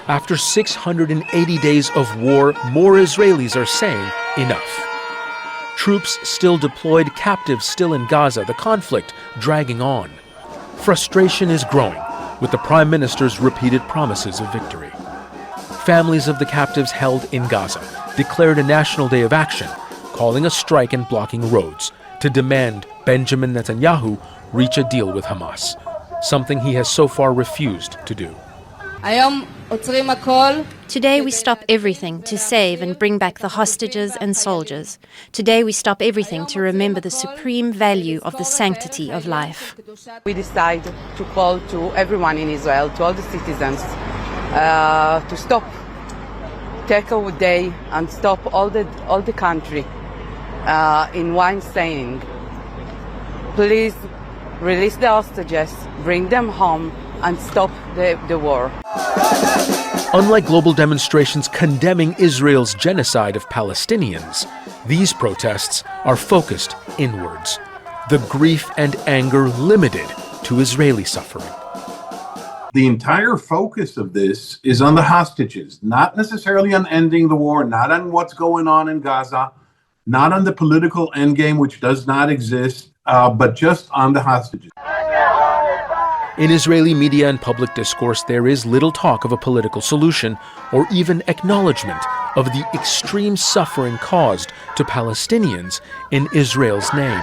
After 680 days of war, more Israelis are saying enough. Troops still deployed, captives still in Gaza, the conflict dragging on. Frustration is growing with the Prime Minister's repeated promises of victory. Families of the captives held in Gaza declared a national day of action, calling a strike and blocking roads to demand Benjamin Netanyahu reach a deal with Hamas, something he has so far refused to do. Today we stop everything to save and bring back the hostages and soldiers. Today we stop everything to remember the supreme value of the sanctity of life. We decide to call to everyone in Israel, to all the citizens, to stop, take a day and stop all the country in one saying, please release the hostages, bring them home, and stop the war. Unlike global demonstrations condemning Israel's genocide of Palestinians, these protests are focused inwards. The grief and anger limited to Israeli suffering. The entire focus of this is on the hostages, not necessarily on ending the war, not on what's going on in Gaza, not on the political endgame, which does not exist, but just on the hostages. In Israeli media and public discourse, there is little talk of a political solution or even acknowledgement of the extreme suffering caused to Palestinians in Israel's name.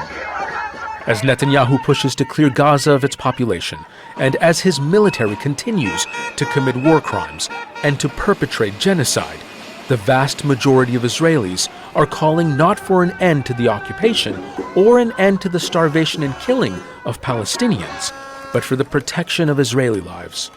As Netanyahu pushes to clear Gaza of its population, and as his military continues to commit war crimes and to perpetrate genocide, the vast majority of Israelis are calling not for an end to the occupation or an end to the starvation and killing of Palestinians, but for the protection of Israeli lives.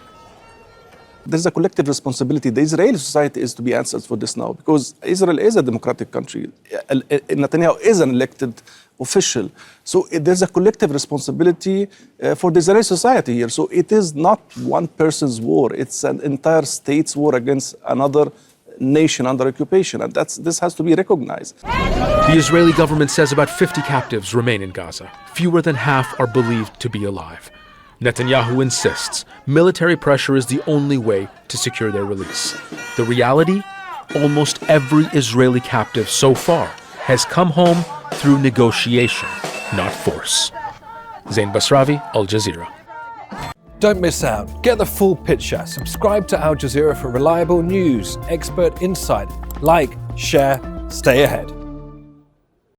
There's a collective responsibility. The Israeli society is to be answered for this now, because Israel is a democratic country. Netanyahu is an elected official. So there's a collective responsibility for the Israeli society here. So it is not one person's war. It's an entire state's war against another nation under occupation. And this has to be recognized. The Israeli government says about 50 captives remain in Gaza. Fewer than half are believed to be alive. Netanyahu insists military pressure is the only way to secure their release. The reality? Almost every Israeli captive so far has come home through negotiation, not force. Zein Basravi, Al Jazeera. Don't miss out. Get the full picture. Subscribe to Al Jazeera for reliable news, expert insight. Like, share, stay ahead.